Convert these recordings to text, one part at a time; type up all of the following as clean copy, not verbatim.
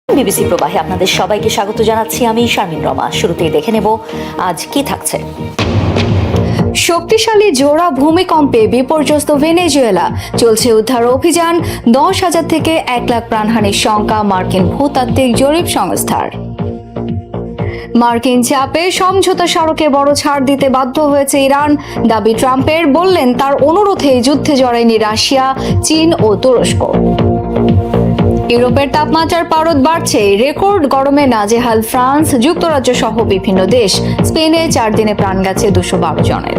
BBC প্রবাহে আপনাদের সবাইকে স্বাগত জানাচ্ছি আমি শারমিন রমা। শুরুতেই দেখে নেব আজ কি থাকছে। শক্তিশালী জোড়া ভূমিকম্পে বিপর্যস্ত ভেনেজুয়েলা, চলছে উদ্ধার অভিযান। 10,000 থেকে 1 লাখ প্রাণহানির শঙ্কা মার্কিন ভূতাত্ত্বিক জরিপ সংস্থার। মার্কিন চাপে সমঝোতা স্মারকে বড় ছাড় দিতে বাধ্য হয়েছে ইরান, দাবি ট্রাম্পের। বললেন তার অনুরোধে যুদ্ধে জড়ায়নি রাশিয়া, চীন ও তুরস্ক। ইউরোপের তাপমাত্রার পারদ বাড়ছে, রেকর্ড গরমে নাজেহাল ফ্রান্স, যুক্তরাজ্য সহ বিভিন্ন দেশ। স্পেনে 4 দিনে প্রাণ গেছে 212 জনের।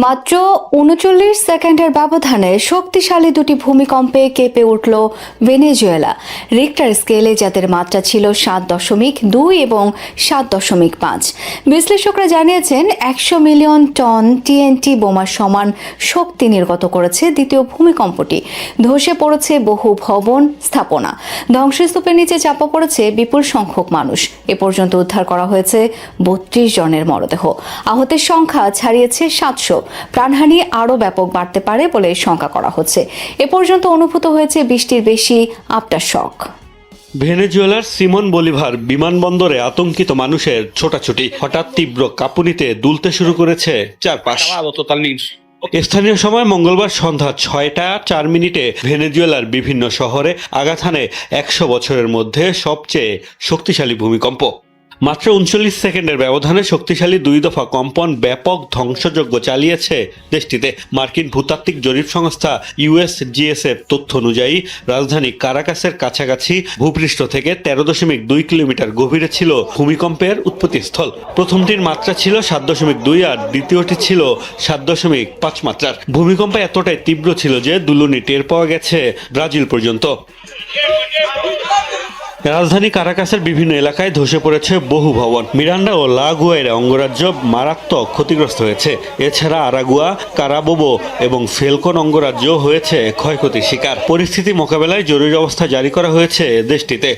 মাত্র 39 সেকেন্ডের ব্যবধানে শক্তিশালী দুটি ভূমিকম্পে কেঁপে উঠল ভেনেজুয়েলা। রিক্টার স্কেলে যাদের মাত্রা ছিল 7.2 এবং 7.5। বিশ্লেষকরা জানিয়েছেন 100 মিলিয়ন টন টিএনটি বোমার সমান শক্তি নির্গত করেছে দ্বিতীয় ভূমিকম্পটি। ধসে পড়েছে বহু ভবন, স্থাপনা। ধ্বংসস্তূপের নিচে চাপা পড়েছে বিপুল সংখ্যক মানুষ। এ পর্যন্ত উদ্ধার করা হয়েছে 32 জনের মরদেহ। আহতের সংখ্যা ছাড়িয়েছে 700। প্রাণহানি আরও ব্যাপক বাড়তে পারে বলে শঙ্কা করা হচ্ছে। এ পর্যন্ত অনুভূত হয়েছে 20টির বেশি আফটার শক। ভেনেজুয়েলার সিমন বলিভার বিমানবন্দরে আতঙ্কিত মানুষের ছোটাছুটি। হঠাৎ তীব্র কাঁপুনিতে দুলতে শুরু করেছে চারপাশ। স্থানীয় সময় মঙ্গলবার সন্ধ্যা 6টা 4 মিনিটে ভেনেজুয়েলার বিভিন্ন শহরে আঘাত হানে 100 বছরের মধ্যে সবচেয়ে শক্তিশালী ভূমিকম্প। মাত্র 39 সেকেন্ডের ব্যবধানে শক্তিশালী 2 দফা কম্পন ব্যাপক ধ্বংসযজ্ঞ চালিয়েছে দেশটিতে। মার্কিন ভূতাত্ত্বিক জরিপ সংস্থা ইউএসজিএস-এর তথ্য অনুযায়ী রাজধানী কারাকাসের কাছাকাছি ভূপৃষ্ঠ থেকে 13.2 কিলোমিটার গভীরে ছিল ভূমিকম্পের উৎপত্তিস্থল। প্রথমটির মাত্রা ছিল 7.2 আর দ্বিতীয়টি ছিল 7.5 মাত্রার। ভূমিকম্প এতটাই তীব্র ছিল যে দুলুনি টের পাওয়া গেছে ব্রাজিল পর্যন্ত। রাজধানী কারাকাসের বিভিন্ন এলাকায় ধসে পড়েছে বহু ভবন। মিরান্ডা ও লা গুয়াইরা অঙ্গরাজ্য মারাত্মক ক্ষতিগ্রস্ত হয়েছে। এছাড়া আরাগুয়া, কারাবোবো এবং ফেলকন অঙ্গরাজ্য হয়েছে ক্ষয়ক্ষতির শিকার। পরিস্থিতি মোকাবেলায় জরুরি অবস্থা জারি করা হয়েছে দেশটিতে।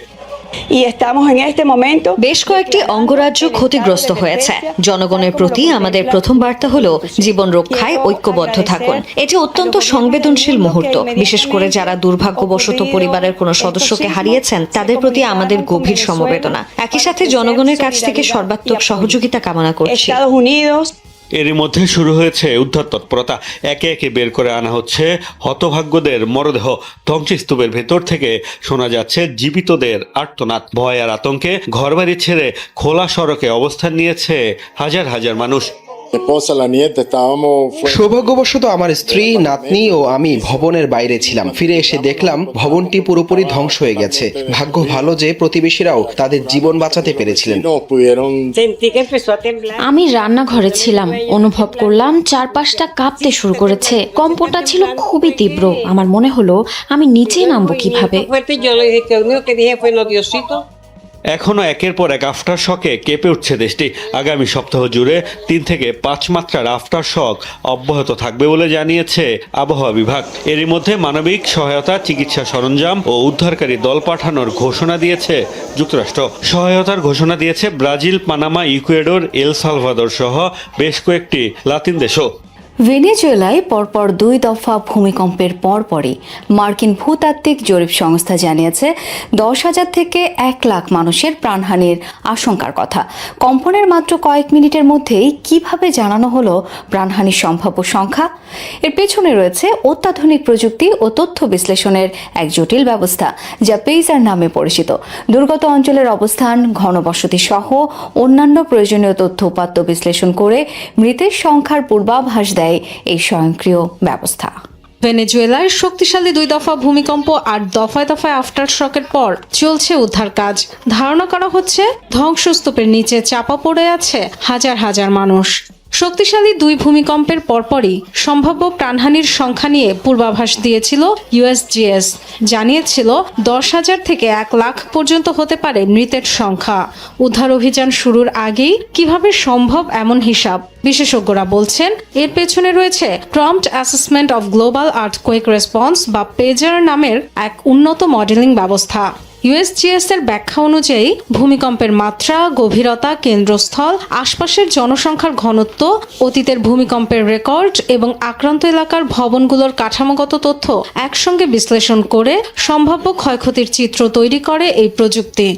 বেশ কয়েকটি অঙ্গরাজ্য ক্ষতিগ্রস্ত হয়েছে। জনগণের প্রতি আমাদের প্রথম বার্তা হলো জীবন রক্ষায় ঐক্যবদ্ধ থাকুন। এটি অত্যন্ত সংবেদনশীল মুহূর্ত। বিশেষ করে যারা দুর্ভাগ্যবশত পরিবারের কোনো সদস্যকে হারিয়েছেন তাদের প্রতি আমাদের গভীর সমবেদনা। একই সাথে জনগণের কাছ থেকে সর্বাত্মক সহযোগিতা কামনা করছি। এরই মধ্যে শুরু হয়েছে উদ্ধার তৎপরতা। একে একে বের করে আনা হচ্ছে হতভাগ্যদের মরদেহ। ধ্বংসস্তূপের ভেতর থেকে শোনা যাচ্ছে জীবিতদের আর্তনাদ। ভয় আর আতঙ্কে ঘরবাড়ি ছেড়ে খোলা সড়কে অবস্থান নিয়েছে হাজার হাজার মানুষ। সৌভাগ্যবশত আমার স্ত্রী, নাতনি ও আমি ভবনের বাইরে ছিলাম। ফিরে এসে দেখলাম ভবনটি পুরোপুরি ধ্বংস হয়ে গেছে। ভাগ্য ভালো যে প্রতিবেশীরাও তাদের জীবন বাঁচাতে পেরেছিলেন। আমি রান্নাঘরে ছিলাম, অনুভব করলাম চারপাশটা কাঁপতে শুরু করেছে। কম্পটা ছিল খুবই তীব্র। আমার মনে হলো আমি নিচে নামবো কিভাবে। এখনো একের পর এক আফটার শকে কেঁপে উঠছে দেশটি। আগামী সপ্তাহ জুড়ে 3 থেকে 5 মাত্রার আফটার শক অব্যাহত থাকবে বলে জানিয়েছে আবহাওয়া বিভাগ। এরই মধ্যে মানবিক সহায়তা, চিকিৎসা সরঞ্জাম ও উদ্ধারকারী দল পাঠানোর ঘোষণা দিয়েছে যুক্তরাষ্ট্র। সহায়তার ঘোষণা দিয়েছে Brazil, Panama, Ecuador, El Salvador সহ বেশ কয়েকটি লাতিন দেশও। ভেনেজুয়েলায় পরপর 2 দফা ভূমিকম্পের পরপরই মার্কিন ভূতাত্ত্বিক জরিপ সংস্থা জানিয়েছে 10,000 থেকে 1 লাখ মানুষের প্রাণহানির আশঙ্কার কথা। কম্পনের মাত্র কয়েক মিনিটের মধ্যেই কিভাবে জানানো হলো প্রাণহানির সম্ভাব্য সংখ্যা? এর পেছনে রয়েছে অত্যাধুনিক প্রযুক্তি ও তথ্য বিশ্লেষণের এক জটিল ব্যবস্থা যা পেইজার নামে পরিচিত। দুর্গত অঞ্চলের অবস্থান, ঘনবসতি সহ অন্যান্য প্রয়োজনীয় তথ্য উপাত্ত বিশ্লেষণ করে মৃতের সংখ্যার পূর্বাভাস দেয় এই স্বয়ংক্রিয় ব্যবস্থা। ভেনেজুয়েলার শক্তিশালী 2 দফা ভূমিকম্প আর দফায় দফায় আফটার শকের পর চলছে উদ্ধার কাজ। ধারণা করা হচ্ছে ধ্বংসস্তূপের নিচে চাপা পড়ে আছে হাজার হাজার মানুষ। শক্তিশালী 2 ভূমিকম্পের পরপরই সম্ভাব্য প্রাণহানির সংখ্যা নিয়ে পূর্বাভাস দিয়েছিল ইউএসজিএস। জানিয়েছিল 10,000 থেকে 1 লাখ পর্যন্ত হতে পারে মৃতের সংখ্যা। উদ্ধার অভিযান শুরুর আগেই কিভাবে সম্ভব এমন হিসাব? বিশেষজ্ঞরা বলছেন এর পেছনে রয়েছে prompt assessment of global earthquake response বা পেজার নামের এক উন্নত মডেলিং ব্যবস্থা। ইউএসজিএস এর ব্যাখ্যা অনুযায়ী ভূমিকম্পের মাত্রা, গভীরতা, কেন্দ্রস্থল, আশপাশের জনসংখ্যার ঘনত্ব, অতীতের ভূমিকম্পের রেকর্ড এবং আক্রান্ত এলাকার ভবনগুলোর কাঠামোগত তথ্য একসঙ্গে বিশ্লেষণ করে সম্ভাব্য ক্ষয়ক্ষতির চিত্র তৈরি করে এই প্রযুক্তি।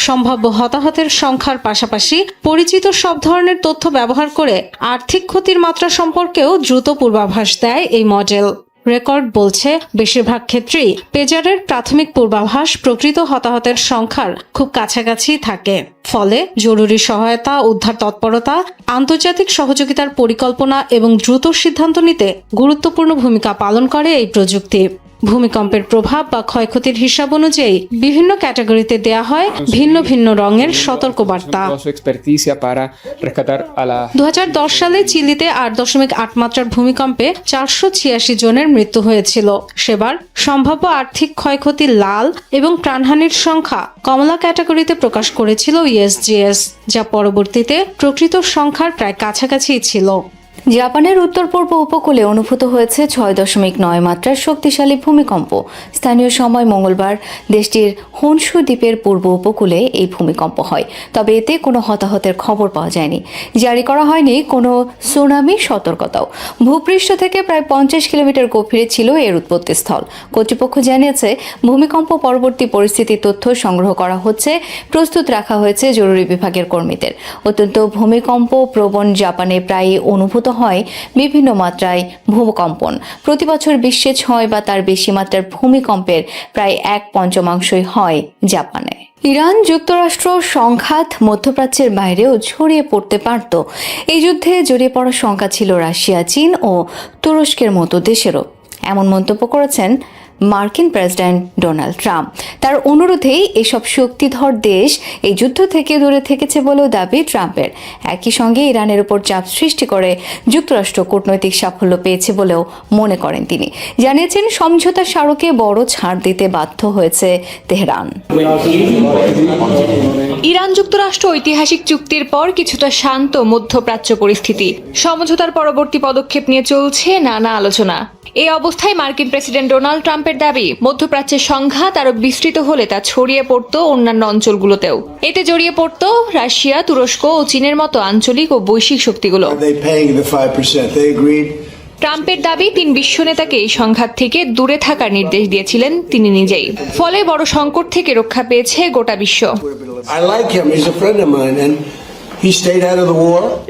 সম্ভাব্য হতাহতের সংখ্যার পাশাপাশি পরিচিত সব ধরনের তথ্য ব্যবহার করে আর্থিক ক্ষতির মাত্রা সম্পর্কেও দ্রুত পূর্বাভাস দেয় এই মডেল। রেকর্ড বলছে বেশিরভাগ ক্ষেত্রেই পেজারের প্রাথমিক পূর্বাভাস প্রকৃত হতাহতের সংখ্যার খুব কাছাকাছি থাকে। ফলে জরুরি সহায়তা, উদ্ধার তৎপরতা, আন্তর্জাতিক সহযোগিতার পরিকল্পনা এবং দ্রুত সিদ্ধান্ত নিতে গুরুত্বপূর্ণ ভূমিকা পালন করে এই প্রযুক্তি। ভূমিকম্পের প্রভাব বা ক্ষয়ক্ষতির হিসাব অনুযায়ী বিভিন্ন ক্যাটাগরিতে দেয়া হয় ভিন্ন ভিন্ন রঙের সতর্কবার্তা। 2010 সালে চিলিতে 8.8 মাত্রার ভূমিকম্পে 486 জনের মৃত্যু হয়েছিল। সেবার সম্ভাব্য আর্থিক ক্ষয়ক্ষতি লাল এবং প্রাণহানির সংখ্যা কমলা ক্যাটাগরিতে প্রকাশ করেছিল ইউএসজিএস, যা পরবর্তীতে প্রকৃত সংখ্যার প্রায় কাছাকাছি ছিল। জাপানের উত্তর পূর্ব উপকূলে অনুভূত হয়েছে 6.9 মাত্রার শক্তিশালী ভূমিকম্প। স্থানীয় সময় মঙ্গলবার দেশটির হনশু দ্বীপের পূর্ব উপকূলে এই ভূমিকম্প হয়, তবে এতে কোনো হতাহতের খবর পাওয়া যায়নি। জারি করা হয়নি কোনো সুনামি সতর্কতাও। ভূপৃষ্ঠ থেকে প্রায় 50 কিলোমিটার গভীরে ছিল এর উৎপত্তিস্থল। কর্তৃপক্ষ জানিয়েছে ভূমিকম্প পরবর্তী পরিস্থিতির তথ্য সংগ্রহ করা হচ্ছে, প্রস্তুত রাখা হয়েছে জরুরি বিভাগের কর্মীদের। অত্যন্ত ভূমিকম্প প্রবণ জাপানে প্রায় অনুভূত হয় বিভিন্ন মাত্রায় ভূকম্পন। প্রতি বছর বিশ্বে 6 বা তার বেশি মাত্রার ভূমিকম্পের প্রায় 1/5 হয় জাপানে। ইরান যুক্তরাষ্ট্র সংঘাত মধ্যপ্রাচ্যের বাইরেও ছড়িয়ে পড়তে পারত। এই যুদ্ধে জড়িয়ে পড়ার শঙ্কা ছিল রাশিয়া, চীন ও তুরস্কের মতো দেশেরও। এমন মন্তব্য করেছেন মার্কিন প্রেসিডেন্ট ডোনাল্ড ট্রাম্প। তার অনুরোধেই এসব শক্তিধর দেশ এই যুদ্ধ থেকে দূরে থেকেছে বলেও দাবি ট্রাম্পের। একই সঙ্গে ইরানের উপর চাপ সৃষ্টি করে যুক্তরাষ্ট্র কূটনৈতিক সাফল্য পেয়েছে বলেও মনে করেন তিনি। জানিয়েছেন সমঝোতা স্মারকে বড় ছাড় দিতে বাধ্য হয়েছে তেহরান। ইরান যুক্তরাষ্ট্র ঐতিহাসিক চুক্তির পর কিছুটা শান্ত মধ্যপ্রাচ্য পরিস্থিতি। সমঝোতার পরবর্তী পদক্ষেপ নিয়ে চলছে নানা আলোচনা। এই অবস্থায় মার্কিন প্রেসিডেন্ট ডোনাল্ড ট্রাম্পের দাবি, মধ্যপ্রাচ্যের সংঘাত আরো বিস্তৃত হলে তা ছড়িয়ে পড়তো অন্যান্য অঞ্চলগুলোতেও। এতে জড়িয়ে পড়তো রাশিয়া, তুরস্ক ও চীনের মতো আঞ্চলিক ও বৈশ্বিক শক্তিগুলো। ট্রাম্পের দাবি, 3 বিশ্ব নেতাকে এই সংঘাত থেকে দূরে থাকার নির্দেশ দিয়েছিলেন তিনি নিজেই। ফলে বড় সংকট থেকে রক্ষা পেয়েছে গোটা বিশ্ব।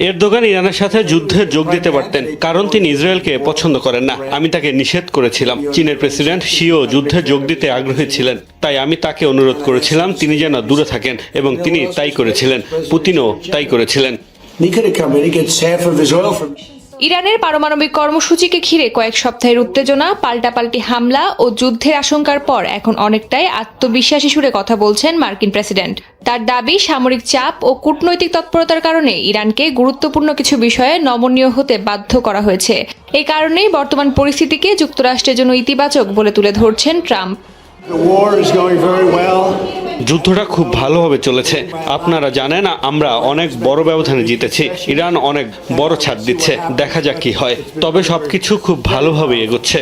এরদোগান ইরানের সাথে যুদ্ধে যোগ দিতে পারতেন, কারণ তিনি ইসরায়েলকে পছন্দ করেন না। আমি তাকে নিষেধ করেছিলাম। চীনের প্রেসিডেন্ট শিও যুদ্ধে যোগ দিতে আগ্রহী ছিলেন, তাই আমি তাকে অনুরোধ করেছিলাম তিনি যেন দূরে থাকেন, এবং তিনি তাই করেছিলেন। পুতিনও তাই করেছিলেন। ইরানের পারমাণবিক কর্মসূচিকে ঘিরে কয়েক সপ্তাহের উত্তেজনা, পাল্টাপাল্টি হামলা ও যুদ্ধের আশঙ্কার পর এখন অনেকটাই আত্মবিশ্বাসী সুরে কথা বলছেন মার্কিন প্রেসিডেন্ট। তার দাবি, সামরিক চাপ ও কূটনৈতিক তৎপরতার কারণে ইরানকে গুরুত্বপূর্ণ কিছু বিষয়ে নমনীয় হতে বাধ্য করা হয়েছে। এই কারণেই বর্তমান পরিস্থিতিকে যুক্তরাষ্ট্রের জন্য ইতিবাচক বলে তুলে ধরছেন ট্রাম্প। যুদ্ধটা খুব ভালোভাবে চলেছে। আপনারা জানেন আমরা অনেক বড় ব্যবধানে জিতেছি। ইরান অনেক বড় ছাড় দিচ্ছে, দেখা যাক কি হয়। তবে সবকিছু খুব ভালোভাবে এগোচ্ছে।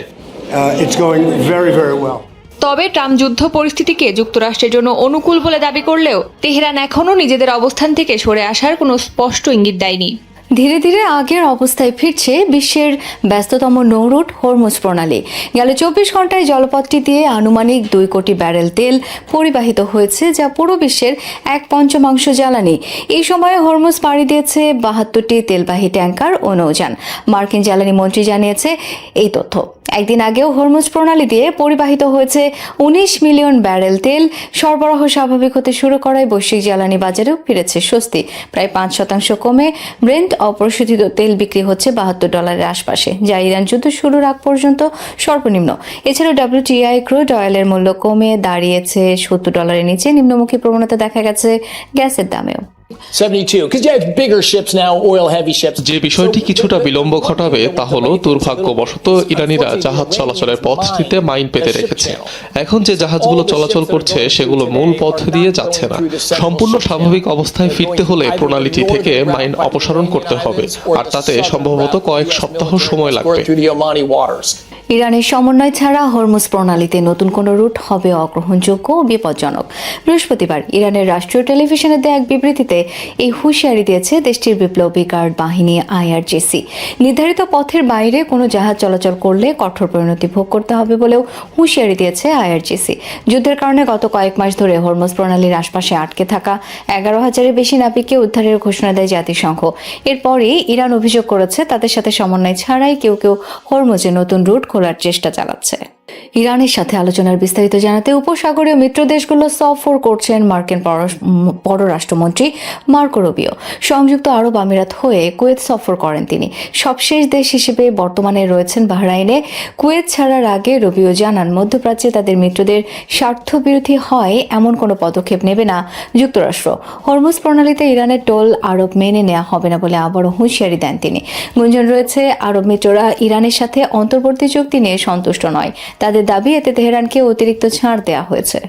তবে ট্রাম্প যুদ্ধ পরিস্থিতিকে যুক্তরাষ্ট্রের জন্য অনুকূল বলে দাবি করলেও তেহরান এখনও নিজেদের অবস্থান থেকে সরে আসার কোনো স্পষ্ট ইঙ্গিত দেয়নি। ধীরে ধীরে আগের অবস্থায় ফিরছে বিশ্বের ব্যস্ততম নৌরুট হরমুজ প্রণালী। গেল 24 ঘন্টায় জলপথটি দিয়ে আনুমানিক 2 কোটি ব্যারেল তেল পরিবাহিত হয়েছে, যা পুরো বিশ্বের 1/5 জ্বালানি। এই সময়ে হরমুজ পাড়ি দিয়েছে 72টি তেলবাহী ট্যাঙ্কার ও নৌযান। মার্কিন জ্বালানি মন্ত্রী জানিয়েছে এই তথ্য। একদিন আগেও হরমুজ প্রণালী দিয়ে পরিবাহিত হয়েছে 19 মিলিয়ন ব্যারেল তেল। সরবরাহ স্বাভাবিক হতে শুরু করায় বৈশ্বিক জ্বালানি বাজারেও ফিরেছে স্বস্তি। প্রায় 5% কমে ব্রেন্ট অপরিশোধিত তেল বিক্রি হচ্ছে $72 আশপাশে, যা ইরান যুদ্ধ শুরুর আগ পর্যন্ত সর্বনিম্ন। এছাড়াও WTI ক্রুড অয়েলের মূল্য কমে দাঁড়িয়েছে $70 নিচে। নিম্নমুখী প্রবণতা দেখা গেছে গ্যাসের দামেও। 72, because you have bigger ships now, oil heavy ships. যে বিষয়টি কিছুটা বিলম্ব ঘটাবে তা হলো দুর্ভাগ্যবশত ইরানিরা জাহাজ চলাচলের পথটিতে মাইন পেতে রেখেছে। এখন যে জাহাজগুলো চলাচল করছে সেগুলো মূল পথ দিয়ে যাচ্ছে না। সম্পূর্ণ স্বাভাবিক অবস্থায় ফিরতে হলে প্রণালীটি থেকে মাইন অপসারণ করতে হবে, আর তাতে সম্ভবত কয়েক সপ্তাহ সময় লাগবে। Through the Omani waters. ইরানের সমন্বয় ছাড়া হরমুজ প্রণালীতে নতুন কোনো রুট হবে অগ্রহণযোগ্য ও বিপজ্জনক। বৃহস্পতিবার ইরানের রাষ্ট্রীয় টেলিভিশনে দেয়া এক বিবৃতিতে এই হুঁশিয়ারি দিয়েছে দেশটির বিপ্লবী গার্ড বাহিনী IRGC। নির্ধারিত পথের বাইরে কোনো জাহাজ চলাচল করলে কঠোর পরিণতি ভোগ করতে হবে বলেও হুঁশিয়ারি দিয়েছে IRGC। যুদ্ধের কারণে গত কয়েক মাস ধরে হরমুজ প্রণালীর আশপাশে আটকে থাকা 11,000-এর বেশি নাবিককে উদ্ধারের ঘোষণা দেয় জাতিসংঘ। এরপরই ইরান অভিযোগ করেছে তাদের সাথে সমন্বয় ছাড়াই কেউ কেউ হরমুজে নতুন রুট খোলার চেষ্টা চালাচ্ছে। ইরানের সাথে আলোচনার বিস্তারিত জানাতে উপসাগরীয় মিত্র দেশগুলো সফর করছেন মার্কিন পররাষ্ট্রমন্ত্রী মার্কো রুবিও। সংযুক্ত আরব আমিরাত হয়ে কুয়েত সফর করেন তিনি। সবশেষ দেশ হিসেবে বর্তমানে রয়েছেন বাহরাইনে। কুয়েত ছাড়ার আগে রুবিও জানান, মধ্যপ্রাচ্যে তাদের মিত্রদের স্বার্থবিরোধী হয় এমন কোনো পদক্ষেপ নেবে না যুক্তরাষ্ট্র। হরমুজ প্রণালীতে ইরানের টোল আরব মেনে নেওয়া হবে না বলে আবারও হুঁশিয়ারি দেন তিনি। গুঞ্জন রয়েছে আরব মিত্ররা ইরানের সাথে অন্তর্বর্তী চুক্তি নিয়ে সন্তুষ্ট নয়। তাদের দাবি এতে তেহরানকে অতিরিক্ত ছাড় দেওয়া হয়েছে।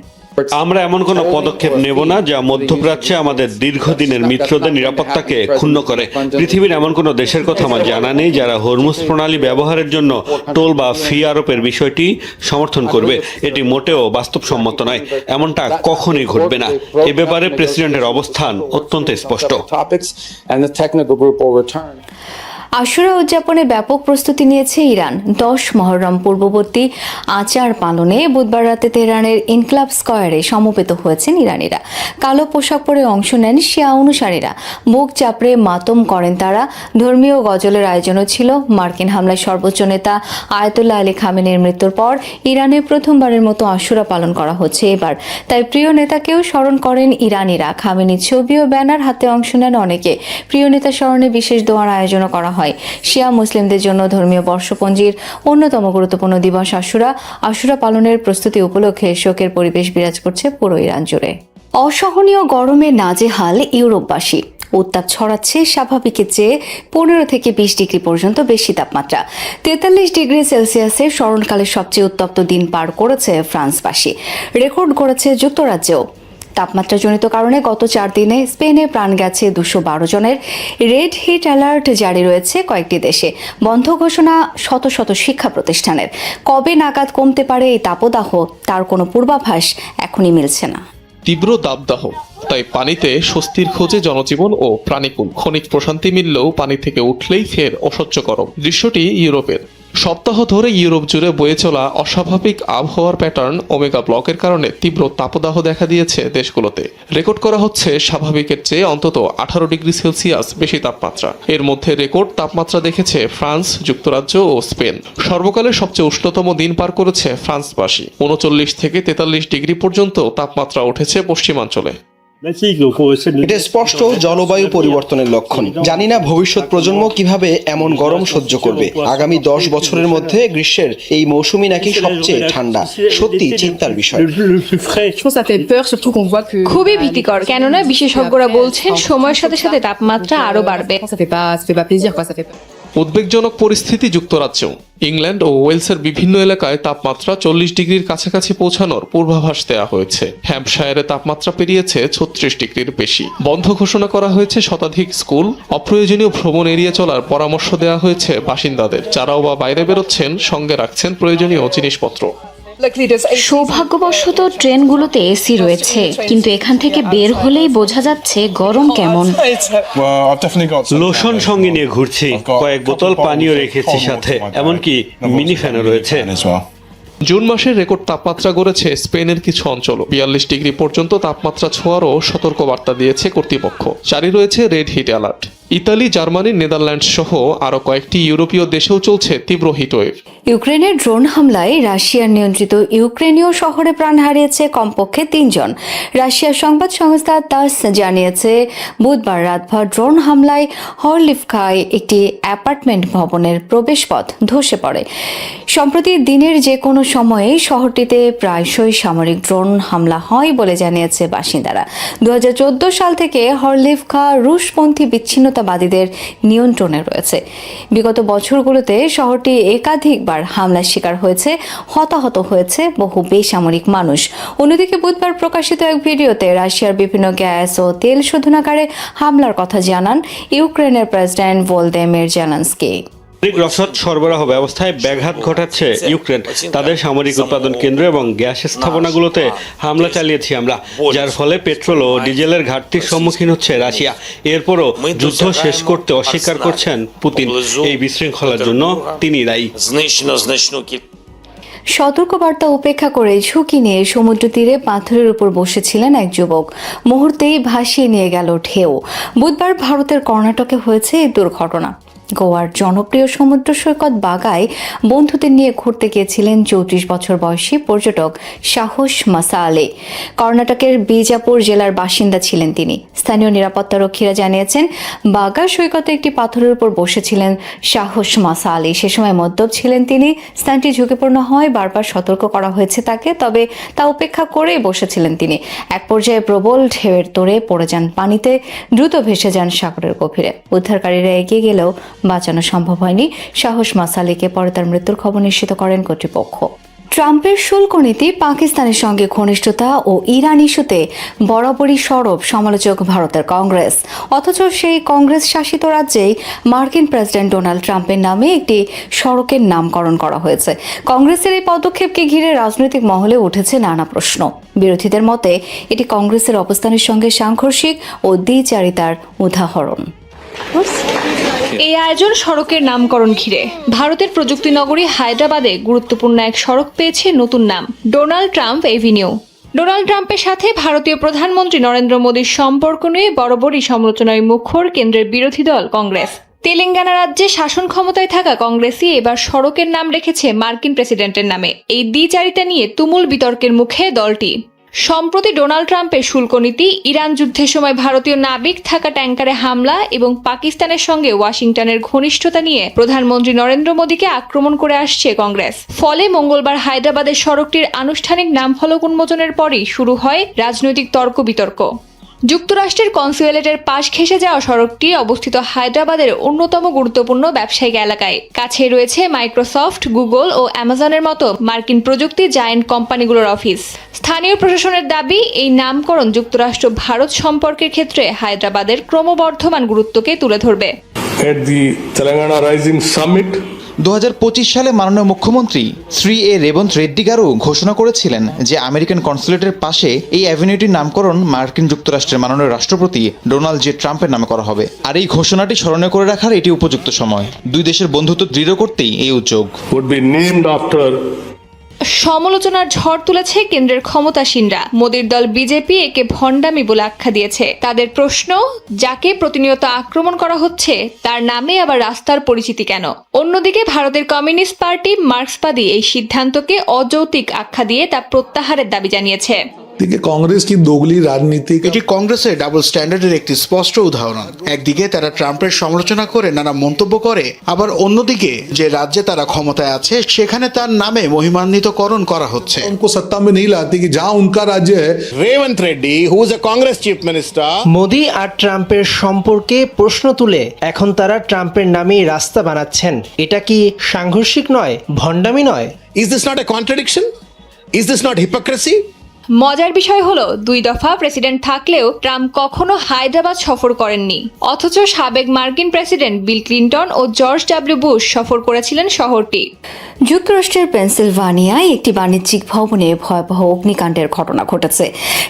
আমরা এমন কোনো পদক্ষেপ নেব না যা মধ্যপ্রাচ্যে আমাদের দীর্ঘদিনের মিত্রদের নিরাপত্তাকে ক্ষুণ্ণ করে। পৃথিবীর এমন কোনো দেশের কথা আমার জানা নেই যারা হরমুজ প্রণালী ব্যবহারের জন্য টোল বা ফি আরোপের বিষয়টি সমর্থন করবে। এটি মোটেও বাস্তবসম্মত নয়, এমনটা কখনোই ঘটবে না। এ ব্যাপারে প্রেসিডেন্টের অবস্থান অত্যন্ত স্পষ্ট। আশুরা উদযাপনে ব্যাপক প্রস্তুতি নিয়েছে ইরান। 10 মহররম পূর্ববর্তী আচার পালনে বুধবার রাতে তেহরানের ইনকলাব স্কয়ারে সমবেত হয়েছেন ইরানিরা। কালো পোশাক পরে অংশ নেন শিয়া অনুসারীরা। বুক চাপড়ে মাতম করেন তারা। ধর্মীয় গজলের আয়োজনও ছিল। মার্কিন হামলায় সর্বোচ্চ নেতা আয়াতুল্লাহ আলী খামেনির মৃত্যুর পর ইরানে প্রথমবারের মতো আশুরা পালন করা হচ্ছে এবার। তাই প্রিয় নেতাকেও স্মরণ করেন ইরানিরা। খামেনির ছবি ও ব্যানার হাতে অংশ নেন অনেকে। প্রিয় নেতা স্মরণে বিশেষ দোয়ার আয়োজনও করা হয়। শিয়া মুসলিমদের জন্য ধর্মীয় বর্ষপঞ্জির অন্যতম গুরুত্বপূর্ণ দিবস আশুরা। আশুরা পালনের প্রস্তুতি উপলক্ষে শোকের পরিবেশ বিরাজ করছে পুরো ইরান জুড়ে। অসহনীয় গরমে নাজেহাল ইউরোপবাসী। উত্তাপ ছড়াচ্ছে স্বাভাবিকের চেয়ে 15 থেকে 20 ডিগ্রি পর্যন্ত বেশি তাপমাত্রা। 43 ডিগ্রি সেলসিয়াসের স্মরণকালের সবচেয়ে উত্তপ্ত দিন পার করেছে ফ্রান্সবাসী। রেকর্ড করেছে যুক্তরাজ্যেও। তাপমাত্রাজনিত কারণে গত 4 দিনে স্পেনে প্রাণ গেছে 212 জনের। রেড হিট অ্যালার্ট জারি রয়েছে কয়েকটি দেশে। বন্ধ ঘোষণা শত শত শিক্ষা প্রতিষ্ঠানের। কবে নাগাদ কমতে পারে এই তাপদাহ তার কোনো পূর্বাভাস এখনই মিলছে না। তীব্র দাবদাহ, তাই পানিতে স্বস্তির খোঁজে জনজীবন ও প্রাণীকুল। ক্ষণিক প্রশান্তি মিললেও পানি থেকে উঠলেই ফের অসহ্য গরম। দৃশ্যটি ইউরোপের। সপ্তাহ ধরে ইউরোপ জুড়ে বয়ে চলা অস্বাভাবিক আবহাওয়ার প্যাটার্ন ওমেগা ব্লকের কারণে তীব্র তাপদাহ দেখা দিয়েছে দেশগুলোতে। রেকর্ড করা হচ্ছে স্বাভাবিকের চেয়ে অন্তত 18 ডিগ্রি সেলসিয়াস বেশি তাপমাত্রা। এর মধ্যে রেকর্ড তাপমাত্রা দেখেছে ফ্রান্স, যুক্তরাজ্য ও স্পেন। সর্বকালের সবচেয়ে উষ্ণতম দিন পার করেছে ফ্রান্সবাসী। 39 থেকে 43 ডিগ্রি পর্যন্ত তাপমাত্রা উঠেছে পশ্চিমাঞ্চলে। এটা স্পষ্ট জলবায়ু পরিবর্তনের লক্ষণ। জানি না ভবিষ্যৎ প্রজন্ম কিভাবে এমন গরম সহ্য করবে। আগামী 10 বছরের মধ্যে গ্রীষ্মের এই মৌসুমই নাকি সবচেয়ে ঠান্ডা। সত্যি চিন্তার বিষয়। খুবই ভীতিকর, কেননা বিশেষজ্ঞরা বলছেন সময়ের সাথে সাথে তাপমাত্রা আরো বাড়বে। উদ্বেগজনক পরিস্থিতি যুক্তরাজ্যেও। ইংল্যান্ড ও ওয়েলসের বিভিন্ন এলাকায় তাপমাত্রা 40 ডিগ্রির কাছাকাছি পৌঁছানোর পূর্বাভাস দেওয়া হয়েছে। হ্যাম্পশায়ারে তাপমাত্রা পেরিয়েছে 36 ডিগ্রির বেশি। বন্ধ ঘোষণা করা হয়েছে শতাধিক স্কুল। অপ্রয়োজনীয় ভ্রমণ এড়িয়ে চলার পরামর্শ দেওয়া হয়েছে বাসিন্দাদের। যারাও বা বাইরে বেরোচ্ছেন সঙ্গে রাখছেন প্রয়োজনীয় জিনিসপত্র। সৌভাগ্যবশত ট্রেনগুলোতে এসি রয়েছে, কিন্তু এখান থেকে বের হলেই বোঝা যাচ্ছে গরম কেমন। লোশন সঙ্গে নিয়ে ঘুরছি, কয়েক বোতল পানিও রেখেছি সাথে, এমনকি মিনি ফ্যানও রয়েছে। জুন মাসের রেকর্ড তাপমাত্রা গড়েছে স্পেনের কিছু অঞ্চল। 42 ডিগ্রি পর্যন্ত তাপমাত্রা ছোঁয়ারও সতর্কবার্তা দিয়েছে কর্তৃপক্ষ। জারি রয়েছে red hit alert. Italy, Germany, Netherlands সহ আরও কয়েকটি ইউরোপীয় দেশেও চলছে তীব্র হিটওয়েভ। ইউক্রেনের ড্রোন হামলায় রাশিয়ার নিয়ন্ত্রিত ইউক্রেনীয় শহরে প্রাণ হারিয়েছে কমপক্ষে 3 জন। রাশিয়ার সংবাদ সংস্থা তাস জানিয়েছে বুধবার রাতভর ড্রোন হামলায় হরলিভকায় একটি অ্যাপার্টমেন্ট ভবনের প্রবেশপথ ধসে পড়ে। সম্প্রতি দিনের যে কোনো সময়ে শহরটিতে প্রায়শই সামরিক ড্রোন হামলা হয় বলে জানিয়েছে বাসিন্দারা। 2014 সাল থেকে হরলিভকা রুশপন্থী বিচ্ছিন্নতাবাদীদের নিয়ন্ত্রণে রয়েছে। বিগত বছরগুলোতে শহরটি একাধিকবার হামলার শিকার হয়েছে, হতাহত হয়েছে বহু বেসামরিক মানুষ। অন্যদিকে বুধবার প্রকাশিত এক ভিডিওতে রাশিয়ার বিভিন্ন গ্যাস ও তেল শোধনাগারে হামলার কথা জানান ইউক্রেনের প্রেসিডেন্ট ভলোদিমির জেলেনস্কি। সামরিক রসদ সরবরাহ ব্যবস্থায় ব্যাঘাত ঘটাচ্ছে ইউক্রেন। তাদের সামরিক উৎপাদন কেন্দ্র এবং গ্যাস স্থাপনাগুলোতে হামলা চালিয়েছি আমরা, যার ফলে পেট্রোল ও ডিজেলের ঘাটতির সম্মুখীন হচ্ছে রাশিয়া। এরপরও যুদ্ধ শেষ করতে অস্বীকার করছেন পুতিন। এই বিশৃঙ্খলার জন্য তিনি দায়ী। সতর্কবার্তা উপেক্ষা করে ঝুঁকি নিয়ে সমুদ্র তীরে পাথরের উপর বসেছিলেন এক যুবক। মুহূর্তেই ভাসিয়ে নিয়ে গেল ঢেউ। বুধবার ভারতের কর্ণাটকে হয়েছে এই দুর্ঘটনা। গোয়ার জনপ্রিয় সমুদ্র সৈকত বাগায় বন্ধুদের নিয়ে ঘুরতে গিয়েছিলেন 34 বছর বয়সী পর্যটক সাহস মাসালে। কর্ণাটকের বিজাপুর জেলার বাসিন্দা ছিলেন তিনি। স্থানীয় নিরাপত্তারক্ষীরা জানিয়েছেন বাগা সৈকতে একটি পাথরের উপর বসেছিলেন সাহস মাসালে। সে সময় মদ্যপ ছিলেন তিনি। স্থানটি ঝুঁকিপূর্ণ হয়, বারবার সতর্ক করা হয়েছে তাকে, তবে তা উপেক্ষা করেই বসেছিলেন তিনি। এক পর্যায়ে প্রবল ঢেউয়ের তোড়ে পড়ে যান পানিতে, দ্রুত ভেসে যান সাগরের গভীরে। উদ্ধারকারীরা এগিয়ে গেলেও বাঁচানো সম্ভব হয়নি। সাহস মাসালিকে পরে তার মৃত্যুর খবর নিশ্চিত করেন কর্তৃপক্ষ। ট্রাম্পের শুল্ক নীতি, পাকিস্তানের সঙ্গে ঘনিষ্ঠতা ও ইরান ইস্যুতে বরাবরই সরব সমালোচক ভারতের কংগ্রেস। অথচ সেই কংগ্রেস শাসিত রাজ্যেই মার্কিন প্রেসিডেন্ট ডোনাল্ড ট্রাম্পের নামে একটি সড়কের নামকরণ করা হয়েছে। কংগ্রেসের এই পদক্ষেপকে ঘিরে রাজনৈতিক মহলে উঠেছে নানা প্রশ্ন। বিরোধীদের মতে এটি কংগ্রেসের অবস্থানের সঙ্গে সাংঘর্ষিক ও দ্বিচারিতার উদাহরণ। এই আয়োজন সড়কের নামকরণ ঘিরে। ভারতের প্রযুক্তি নগরী হায়দ্রাবাদে গুরুত্বপূর্ণ এক সড়ক পেয়েছে নতুন নাম, ডোনাল্ড ট্রাম্প এভিনিউ। ডোনাল্ড ট্রাম্পের সাথে ভারতীয় প্রধানমন্ত্রী নরেন্দ্র মোদীর সম্পর্ক নিয়ে বরাবরই সমালোচনায় মুখর কেন্দ্রের বিরোধী দল কংগ্রেস। তেলেঙ্গানা রাজ্যে শাসন ক্ষমতায় থাকা কংগ্রেসই এবার সড়কের নাম রেখেছে মার্কিন প্রেসিডেন্টের নামে। এই দ্বিচারিতা নিয়ে তুমুল বিতর্কের মুখে দলটি। সম্প্রতি ডোনাল্ড ট্রাম্পের শুল্ক নীতি, ইরান যুদ্ধের সময় ভারতীয় নাবিক থাকা ট্যাঙ্কারে হামলা এবং পাকিস্তানের সঙ্গে ওয়াশিংটনের ঘনিষ্ঠতা নিয়ে প্রধানমন্ত্রী নরেন্দ্র মোদীকে আক্রমণ করে আসছে কংগ্রেস। ফলে মঙ্গলবার হায়দ্রাবাদের সড়কটির আনুষ্ঠানিক নামফলক উন্মোচনের পরই শুরু হয় রাজনৈতিক তর্ক বিতর্ক। যুক্তরাষ্ট্রের কনসুলেটের পাশ ঘেঁষে যাওয়া সড়কটি অবস্থিত হায়দ্রাবাদের অন্যতম গুরুত্বপূর্ণ ব্যবসায়িক এলাকায়। কাছে রয়েছে মাইক্রোসফট, গুগল ও অ্যামাজনের মতো মার্কিন প্রযুক্তি জায়ান্ট কোম্পানিগুলোর অফিস। স্থানীয় প্রশাসনের দাবি, এই নামকরণ যুক্তরাষ্ট্র ভারত সম্পর্কের ক্ষেত্রে হায়দ্রাবাদের ক্রমবর্ধমান গুরুত্বকে তুলে ধরবে। At the Telangana Rising Summit, 2025 সালে মাননীয় মুখ্যমন্ত্রী শ্রী রেবন্ত রেড্ডি গারু ঘোষণা করেছিলেন যে আমেরিকান কনসুলেটের পাশে এই অ্যাভিনিউটির নামকরণ মার্কিন যুক্তরাষ্ট্রের মাননীয় রাষ্ট্রপতি ডোনাল্ড জে ট্রাম্পের নামে করা হবে। আর এই ঘোষণাটি স্মরণীয় করে রাখার এটি উপযুক্ত সময়। দুই দেশের বন্ধুত্ব দৃঢ় করতেই এই উদ্যোগ। would be named after সমালোচনার ঝড় তুলেছে কেন্দ্রের ক্ষমতাসীনরা। মোদীর দল বিজেপি একে ভণ্ডামি বলে আখ্যা দিয়েছে। তাদের প্রশ্ন, যাকে প্রতিনিয়ত আক্রমণ করা হচ্ছে তার নামে আবার রাস্তার পরিচিতি কেন? অন্যদিকে ভারতের কমিউনিস্ট পার্টি মার্ক্সবাদী এই সিদ্ধান্তকে অযৌক্তিক আখ্যা দিয়ে তা প্রত্যাহারের দাবি জানিয়েছে। कांग्रेस की दोगली राजनीति এটি কংগ্রেসের ডাবল স্ট্যান্ডার্ডের একটি স্পষ্ট উদাহরণ। একদিকে তারা ট্রাম্পের সমালোচনা করে নানা মন্তব্য করে, আবার অন্যদিকে যে রাজ্যে তারা ক্ষমতায় আছে সেখানে তার নামে মহিমান্বিতকরণ করা হচ্ছে। उनको सत्ता में नहीं लाती कि जहां उनका राज्य है। Revanth Reddy, who is a Congress chief minister, Modi আর ট্রাম্পের সম্পর্কে প্রশ্ন তুলে এখন তারা ট্রাম্পের নামেই রাস্তা বানাচ্ছেন। এটা কি সাংঘর্ষিক নয়, ভণ্ডামি নয়? Is this not a contradiction? Is this not hypocrisy? মজার বিষয় হলো, 2 দফা প্রেসিডেন্ট থাকলেও ট্রাম্প কখনো হায়দ্রাবাদ সফর করেননি। অথচ সাবেক মার্কিন প্রেসিডেন্ট বিল ক্লিন্টন ও জর্জ ডব্লিউ বুশ সফর করেছিলেন শহরটি। যুক্তরাষ্ট্রের পেনসিলভানিয়ায় একটি বাণিজ্যিক ভবনে ভয়াবহ অগ্নিকাণ্ডের ঘটনা ঘটেছে।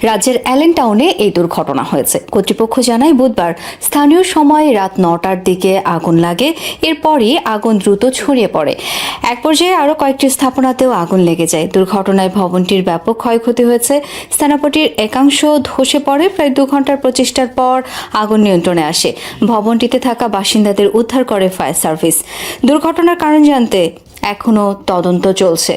রাজ্যের অ্যালেন টাউনে এই দুর্ঘটনা হয়েছে। কর্তৃপক্ষ জানায় বুধবার স্থানীয় সময় রাত 9টার দিকে আগুন লাগে। এরপরই আগুন দ্রুত ছড়িয়ে পড়ে। এক পর্যায়ে আরও কয়েকটি স্থাপনাতেও আগুন লেগে যায়। দুর্ঘটনায় ভবনটির ব্যাপক ক্ষয়ক্ষতি হয়েছে। হয়েছে। স্থাপনাটির একাংশ ধসে পড়ে। প্রায় 2 ঘন্টার প্রচেষ্টার পর আগুন নিয়ন্ত্রণে আসে। ভবনটিতে থাকা বাসিন্দাদের উদ্ধার করে ফায়ার সার্ভিস। দুর্ঘটনার কারণ জানতে এখনও তদন্ত চলছে।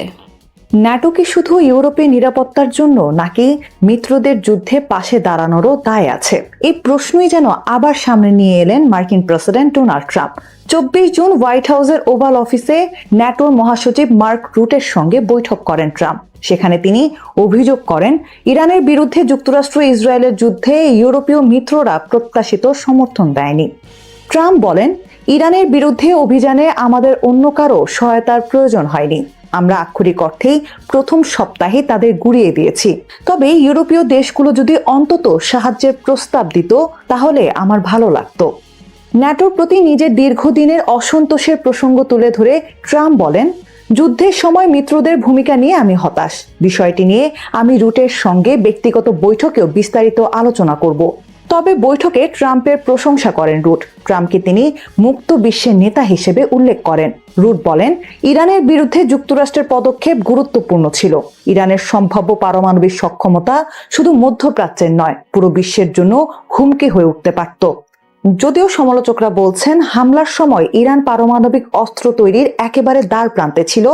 ন্যাটো কি শুধু ইউরোপের নিরাপত্তার জন্য নাকি মিত্রদের যুদ্ধে পাশে দাঁড়ানোরও দায় আছে? এই প্রশ্নই যেন আবার সামনে নিয়ে এলেন মার্কিন president Donald Trump. 24 June white হাউসের ওভাল অফিসে ন্যাটোর মহাসচিব মার্ক রুটের সঙ্গে বৈঠক করেন ট্রাম্প। সেখানে তিনি অভিযোগ করেন, ইরানের বিরুদ্ধে যুক্তরাষ্ট্র ইসরায়েলের যুদ্ধে ইউরোপীয় মিত্ররা প্রত্যাশিত সমর্থন দেয়নি। ট্রাম্প বলেন, ইরানের বিরুদ্ধে অভিযানে আমাদের অন্য কারো সহায়তার প্রয়োজন হয়নি। আমরা আক্ষরিক অর্থেই প্রথম সপ্তাহে তাদের গুড়িয়ে দিয়েছি। তবে ইউরোপীয় দেশগুলো যদি অন্তত সাহায্যের প্রস্তাব দিত তাহলে আমার ভালো লাগতো। ন্যাটোর প্রতি নিজের দীর্ঘদিনের অসন্তোষের প্রসঙ্গ তুলে ধরে ট্রাম্প বলেন, যুদ্ধের সময় মিত্রদের ভূমিকা নিয়ে আমি হতাশ। বিষয়টি নিয়ে আমি রুটের সঙ্গে ব্যক্তিগত বৈঠকেও বিস্তারিত আলোচনা করব। তবে বৈঠকে ট্রাম্পের প্রশংসা করেন রুট। ট্রাম্পকে তিনি মুক্ত বিশ্বের নেতা হিসেবে উল্লেখ করেন। রুট বলেন, ইরানের বিরুদ্ধে যুক্তরাষ্ট্রের পদক্ষেপ গুরুত্বপূর্ণ ছিল। ইরানের সম্ভাব্য পারমাণবিক সক্ষমতা শুধু মধ্যপ্রাচ্যের নয়, পুরো বিশ্বের জন্য হুমকি হয়ে উঠতে পারত। যদিও সমালোচকরা বলছেন, হামলার সময় ইরান পারমাণবিক অস্ত্র তৈরির একেবারে দ্বার প্রান্তে ছিল,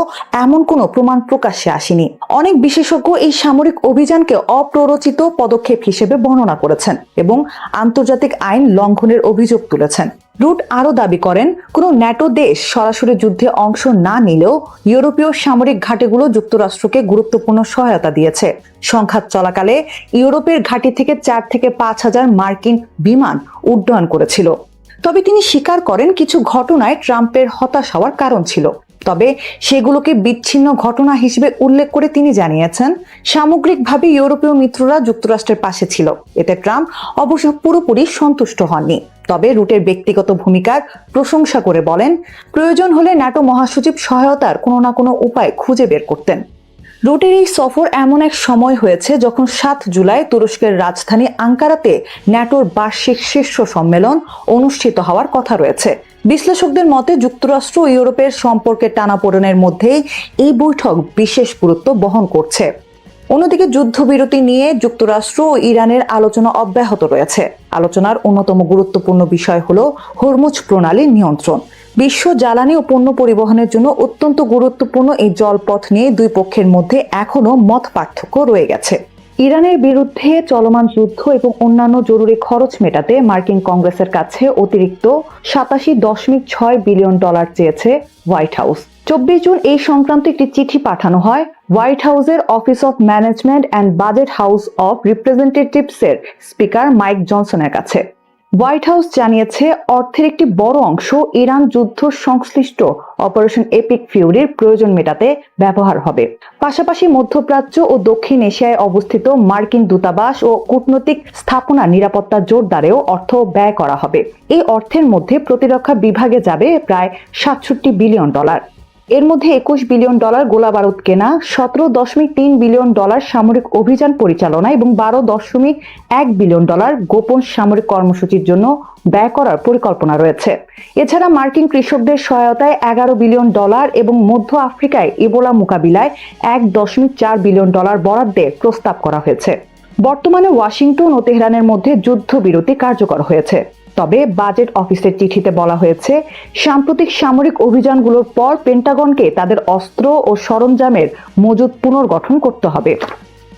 এমন কোনো প্রমাণ প্রকাশ্যে আসেনি। অনেক বিশেষজ্ঞ এই সামরিক অভিযানকে অপ্ররোচিত পদক্ষেপ হিসেবে বর্ণনা করেছেন এবং আন্তর্জাতিক আইন লঙ্ঘনের অভিযোগ তুলেছেন। রুট আরও দাবি করেন, কোনো ন্যাটো দেশ সরাসরি যুদ্ধে অংশ না নিলেও ইউরোপীয় সামরিক ঘাঁটিগুলো যুক্তরাষ্ট্রকে গুরুত্বপূর্ণ সহায়তা দিয়েছে। সংঘাত চলাকালে ইউরোপের ঘাঁটি থেকে 4 থেকে 5 হাজার মার্কিন বিমান উড্ডয়ন করেছিল। তবে তিনি স্বীকার করেন, কিছু ঘটনায় ট্রাম্পের হতাশ হওয়ার কারণ ছিল। তবে সেগুলোকে বিচ্ছিন্ন ঘটনা হিসেবে উল্লেখ করে তিনি জানিয়েছেন, সামগ্রিকভাবে ইউরোপীয় মিত্ররা যুক্তরাষ্ট্রের পাশে ছিল। এতে ট্রাম্প অবশ্য পুরোপুরি সন্তুষ্ট হননি। তবে রুটের ব্যক্তিগত ভূমিকার প্রশংসা করে বলেন, প্রয়োজন হলে ন্যাটো মহাসচিব সহায়তার কোনো না কোনো উপায় খুঁজে বের করতেন। রুটের এই সফর এমন এক সময় হয়েছে যখন 7 জুলাই তুরস্কের রাজধানী আঙ্কারাতে ন্যাটোর বার্ষিক শীর্ষ সম্মেলন অনুষ্ঠিত হওয়ার কথা রয়েছে। বিশ্লেষকদের মতে যুক্তরাষ্ট্র ও ইউরোপের সম্পর্কের টানাপোড়েনের মধ্যেই এই বৈঠক বিশেষ গুরুত্ব বহন করছে। অন্যদিকে যুদ্ধবিরতি নিয়ে যুক্তরাষ্ট্র ও ইরানের আলোচনা অব্যাহত রয়েছে। আলোচনার অন্যতম গুরুত্বপূর্ণ বিষয় হলো হরমুজ প্রণালীর নিয়ন্ত্রণ। বিশ্ব জ্বালানি ও পণ্য পরিবহনের জন্য অত্যন্ত গুরুত্বপূর্ণ এই জলপথ নিয়ে দুই পক্ষের মধ্যে এখনো মত পার্থক্য রয়ে গেছে। ইরানের বিরুদ্ধে চলমান যুদ্ধ এবং অন্যান্য জরুরি খরচ মেটাতে মার্কিন কংগ্রেসের কাছে অতিরিক্ত $87.6 বিলিয়ন চেয়েছে হোয়াইট হাউস। 24 জুন এই সংক্রান্ত একটি চিঠি পাঠানো হয় হোয়াইট হাউসের Office of Management and Budget House of রিপ্রেজেন্টেটিভসের স্পিকার মাইক জনসনের কাছে। হোয়াইট হাউস জানিয়েছে, অর্থের একটি বড় অংশ ইরান যুদ্ধ সংশ্লিষ্ট অপারেশন এপিক ফিউরির প্রয়োজন মেটাতে ব্যবহার হবে। পাশাপাশি মধ্যপ্রাচ্য ও দক্ষিণ এশিয়ায় অবস্থিত মার্কিন দূতাবাস ও কূটনৈতিক স্থাপনা নিরাপত্তা জোরদারেও অর্থ ব্যয় করা হবে। এই অর্থের মধ্যে প্রতিরক্ষা বিভাগে যাবে প্রায় $67 বিলিয়ন। এর মধ্যে $21 বিলিয়ন গোলাবারুদ কেনা, $17.3 বিলিয়ন সামরিক অভিযান পরিচালনা এবং $12.1 বিলিয়ন গোপন সামরিক কর্মসূচির জন্য ব্যয় করার পরিকল্পনা রয়েছে। এছাড়া মার্কিন কৃষকদের সহায়তায় $11 বিলিয়ন এবং মধ্য আফ্রিকায় ইবোলা মোকাবিলায় $1.4 বিলিয়ন বরাদ্দের প্রস্তাব করা হয়েছে। বর্তমানে ওয়াশিংটন ও তেহরানের মধ্যে যুদ্ধবিরতি কার্যকর হয়েছে। তবে বাজেট অফিসের চিঠিতে বলা হয়েছে, সাম্প্রতিক সামরিক অভিযানগুলোর পর পেন্টাগনকে তাদের অস্ত্র ও সরঞ্জামের মজুদ পুনর্গঠন করতে হবে।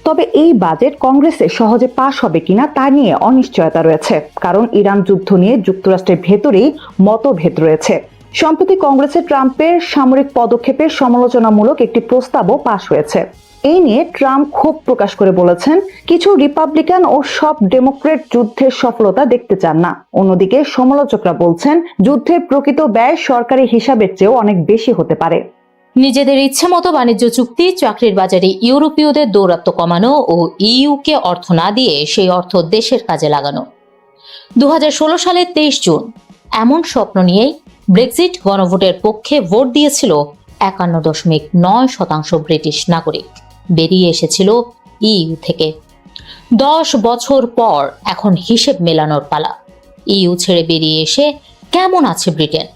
তবে এই বাজেট কংগ্রেসে সহজে পাশ হবে কিনা তা নিয়ে অনিশ্চয়তা রয়েছে, কারণ ইরান যুদ্ধ নিয়ে যুক্তরাষ্ট্রের ভেতরেই মতভেদ রয়েছে। সম্প্রতি কংগ্রেসে ট্রাম্পের সামরিক পদক্ষেপের সমালোচনামূলক একটি প্রস্তাবও পাশ হয়েছে। এই নিয়ে ট্রাম্প ক্ষোভ প্রকাশ করে বলেছেন, কিছু রিপাবলিকান ও সব ডেমোক্রেট যুদ্ধের সফলতা দেখতে চান না। অন্যদিকে সমালোচকরা বলছেন, যুদ্ধের প্রকৃত ব্যয় সরকারি হিসাবের চেয়েও অনেক বেশি হতে পারে। নিজেদের ইচ্ছে মতো বাণিজ্য চুক্তি, চাকরির বাজারে ইউরোপীয়দের দৌরাত্ম্য কমানো ও ইইউকে অর্থ না দিয়ে সেই অর্থ দেশের কাজে লাগানো। 2016 সালের 23 জুন এমন স্বপ্ন নিয়েই ব্রেক্সিট গণভোটের পক্ষে ভোট দিয়েছিল 51.9% ব্রিটিশ নাগরিক। বেরিয়ে এসেছিল ইইউ থেকে। 10 বছর পর এখন হিসেব মেলানোর পালা। ইইউ ছেড়ে বেরিয়ে এসে কেমন আছে ব্রিটেন?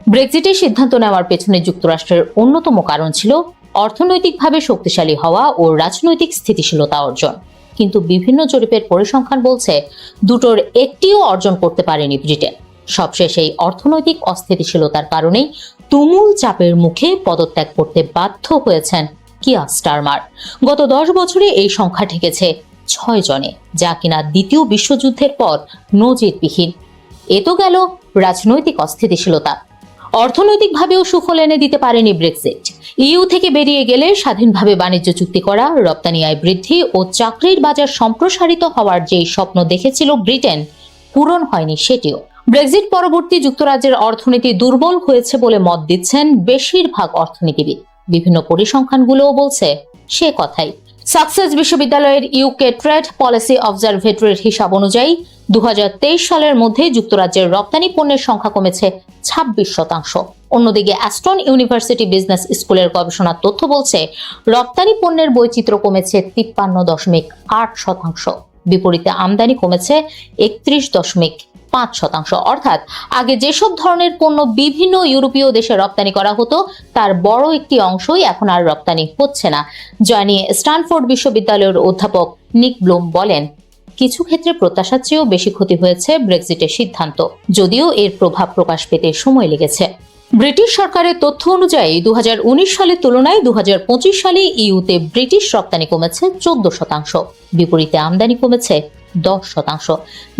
ব্রেক্সিটের সিদ্ধান্ত নেওয়ার পেছনে যুক্তরাষ্ট্রের অন্যতম কারণ ছিল অর্থনৈতিকভাবে শক্তিশালী হওয়া ও রাজনৈতিক স্থিতিশীলতা অর্জন। কিন্তু বিভিন্ন জরিপের পরিসংখ্যান বলছে দুটোর একটিও অর্জন করতে পারেনি ব্রিটেন। সবশেষ এই অর্থনৈতিক অস্থিতিশীলতার কারণেই তুমুল চাপের মুখে পদত্যাগ করতে বাধ্য হয়েছেন কিয়ার স্টারমার। গত 10 বছরে এই সংখ্যা ঠেকেছে 6 জনে, যা কিনা দ্বিতীয় বিশ্বযুদ্ধের পর নজিরবিহীন। এ তো গেল রাজনৈতিক অস্থিতিশীলতা। অর্থনৈতিকভাবেও সুফল এনে দিতে পারেনি ব্রেক্সিট। ইইউ থেকে বেরিয়ে গেলে স্বাধীনভাবে বাণিজ্য চুক্তি করা, রপ্তানি আয় বৃদ্ধি ও চাকরির বাজার সম্প্রসারিত হওয়ার যেই স্বপ্ন দেখেছিল ব্রিটেন, পূরণ হয়নি সেটিও। ব্রেক্সিট পরবর্তী যুক্তরাজ্যের অর্থনীতি দুর্বল হয়েছে বলে মত দিচ্ছেন বেশিরভাগ অর্থনীতিবিদ। বিভিন্ন পরিসংখ্যানগুলোও বলছে সে কথাই। সাকসেস বিশ্ববিদ্যালয়ের ইউকে ট্রেড পলিসি অবজারভেটরির হিসাব অনুযায়ী 2023 সালের মধ্যে যুক্তরাজ্যের রপ্তানি পণ্যের সংখ্যা কমেছে 26%। অন্যদিকে অ্যাস্টন ইউনিভার্সিটি বিজনেস স্কুলের গবেষণার তথ্য বলছে রপ্তানি পণ্যের বৈচিত্র্য কমেছে 53.8%। বিপরীতে আমদানি কমেছে 31.5%। অর্থাৎ আগে যেসব ধরনের পণ্য বিভিন্ন ইউরোপীয় দেশে রপ্তানি করা হতো তার বড় একটি অংশই এখন আর রপ্তানি হচ্ছে না। যা নিয়ে স্ট্যানফোর্ড বিশ্ববিদ্যালয়ের অধ্যাপক নিক ব্লুম বলেন, কিছু ক্ষেত্রে প্রত্যাশার চেয়েও বেশি ক্ষতি হয়েছে ব্রেক্সিটের সিদ্ধান্ত, যদিও এর প্রভাব প্রকাশ পেতে সময় লেগেছে। ব্রিটিশ সরকারের তথ্য অনুযায়ী 2019 সালের তুলনায় 2025 সালে ইইউতে ব্রিটিশ রপ্তানি কমেছে 14%, বিপরীতে আমদানি কমেছে 10%,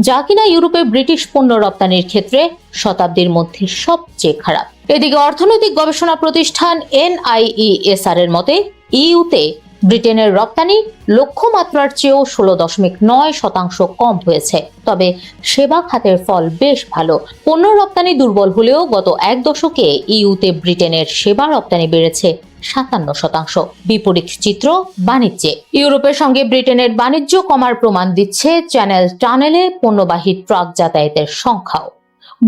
যা কিনা ইউরোপে ব্রিটিশ পণ্য রপ্তানির ক্ষেত্রে শতাব্দীর মধ্যে সবচেয়ে খারাপ। এদিকে অর্থনৈতিক গবেষণা প্রতিষ্ঠান NIESR এর মতে ইইউতে ব্রিটেনের রপ্তানি লক্ষ্যমাত্রার চেয়েও 16.9% কম হয়েছে। তবে সেবা খাতের ফল বেশ ভালো। পণ্য রপ্তানি দুর্বল হলেও গত 1 দশকে ইইউতে ব্রিটেনের সেবা রপ্তানি বেড়েছে 57%। বিপরীত চিত্র বাণিজ্যে। ইউরোপের সঙ্গে ব্রিটেনের বাণিজ্য কমার প্রমাণ দিচ্ছে চ্যানেল টানেলে পণ্যবাহী ট্রাক যাতায়াতের সংখ্যাও।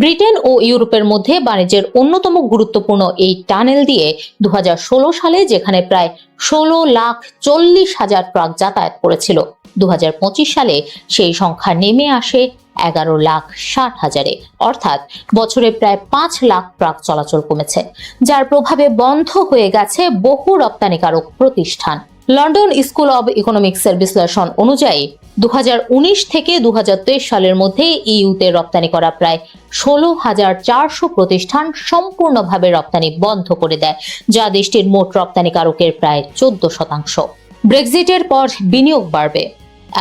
ব্রিটেন ও ইউরোপের মধ্যে বাণিজ্যের অন্যতম গুরুত্বপূর্ণ এই টানেল দিয়ে 2016 সালে যেখানে প্রায় 16,40,000 ট্রাক যাতায়াত করেছিল, 2025 সালে সেই সংখ্যা নেমে আসে 11,60,000-এ। অর্থাৎ বছরে প্রায় 5 লাখ ট্রাক চলাচল কমেছে, যার প্রভাবে বন্ধ হয়ে গেছে বহু রপ্তানিকারক প্রতিষ্ঠান। লন্ডন স্কুল অব ইকোনমিক্সের বিশ্লেষণ অনুযায়ী 2019 থেকে 2023 সালের মধ্যে ইইউতে রপ্তানি করা প্রায় 16,400 প্রতিষ্ঠান সম্পূর্ণভাবে রপ্তানি বন্ধ করে দেয়, যা দেশটির মোট রপ্তানিকারকের প্রায় 14%। ব্রেক্সিটের পর বিনিয়োগ বাড়বে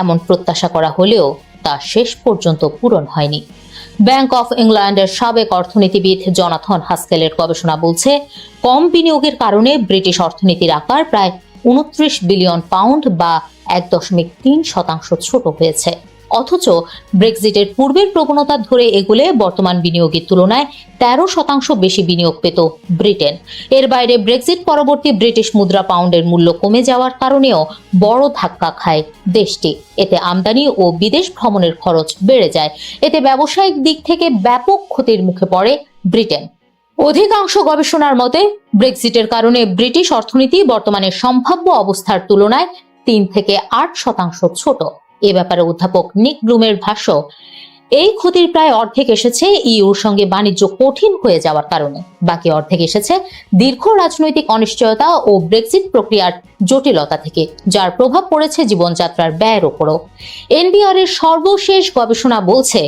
এমন প্রত্যাশা করা হলেও তা শেষ পর্যন্ত পূরণ হয়নি। ব্যাংক অফ ইংল্যান্ডের সাবেক অর্থনীতিবিদ জনাথন হাস্কেলের গবেষণা বলছে, কম বিনিয়োগের কারণে ব্রিটিশ অর্থনীতির আকার প্রায় 29 বিলিয়ন পাউন্ড বা 1.3% ছোট হয়েছে। অথচ ব্রেক্সিটের পূর্বের প্রবণতা ধরে এগুলে বর্তমান বিনিয়োগের তুলনায় 13% বেশি বিনিয়োগ পেত ব্রিটেন। এর বাইরে ব্রেক্সিট পরবর্তী ব্রিটিশ মুদ্রা পাউন্ডের মূল্য কমে যাওয়ার কারণেও বড় ধাক্কা খায় দেশটি। এতে আমদানি ও বিদেশ ভ্রমণের খরচ বেড়ে যায়। এতে ব্যবসায়িক দিক থেকে ব্যাপক ক্ষতির মুখে পড়ে ব্রিটেন। অধিকাংশ গবেষণার মতে ব্রেক্সিটের কারণে ব্রিটিশ অর্থনীতি বর্তমানে সম্ভাব্য অবস্থার তুলনায় 3 থেকে 8% ছোট। এ ব্যাপারে অধ্যাপক নিক ব্লুমের ভাষ্য, এই ক্ষতির প্রায় অর্ধেক এসেছে ইইউর সঙ্গে বাণিজ্য কঠিন হয়ে যাওয়ার কারণে, বাকি অর্ধেক এসেছে দীর্ঘ রাজনৈতিক অনিশ্চয়তা ও ব্রেক্সিট প্রক্রিয়ার জটিলতা থেকে, যার প্রভাব পড়েছে জীবনযাত্রার ব্যয়ের ওপরও। এনবিআর এর সর্বশেষ গবেষণা বলছে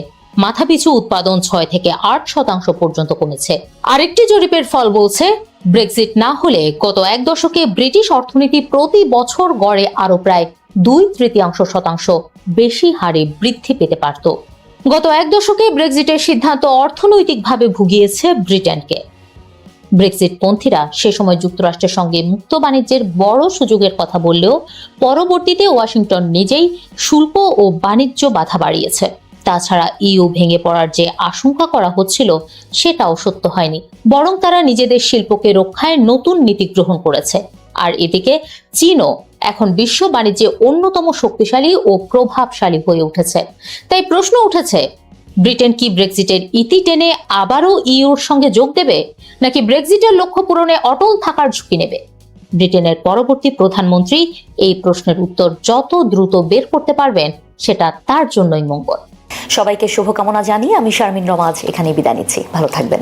মাথাপিছু উৎপাদন 6 থেকে 8% পর্যন্ত কমেছে। আরেকটি জরিপের ফল বলছে ব্রেক্সিট না হলে গত 1 দশকে ব্রিটিশ অর্থনীতি প্রতি বছর গড়ে আরো প্রায় 2/3% বেশি হারে বৃদ্ধি পেতে পারত। গত 1 দশকে ব্রেক্সিটের সিদ্ধান্ত অর্থনৈতিকভাবে ভুগিয়েছে ব্রিটেনকে। ব্রেক্সিট পন্থীরা সে সময় যুক্তরাষ্ট্রের সঙ্গে মুক্ত বাণিজ্যের বড় সুযোগের কথা বললেও পরবর্তীতে ওয়াশিংটন নিজেই শুল্ক ও বাণিজ্য বাধা বাড়িয়েছে। তাছাড়া ইইউ ভেঙে পড়ার যে আশঙ্কা করা হচ্ছিল সেটাও সত্য হয়নি, বরং তারা নিজেদের শিল্পকে রক্ষায় নতুন নীতি গ্রহণ করেছে। আর এদিকে চীনও এখন বিশ্ব বাণিজ্যে অন্যতম শক্তিশালী ও প্রভাবশালী হয়ে উঠেছে। তাই প্রশ্ন উঠেছে, ব্রিটেন কি ব্রেক্সিটের ইতি টেনে আবারও ইইউর সঙ্গে যোগ দেবে, নাকি ব্রেক্সিটের লক্ষ্য পূরণে অটল থাকার ঝুঁকি নেবে? ব্রিটেনের পরবর্তী প্রধানমন্ত্রী এই প্রশ্নের উত্তর যত দ্রুত বের করতে পারবেন সেটা তার জন্যই মঙ্গল। সবাইকে শুভকামনা জানিয়ে আমি শারমিন রমাজ এখানে বিদায় নিচ্ছি। ভালো থাকবেন।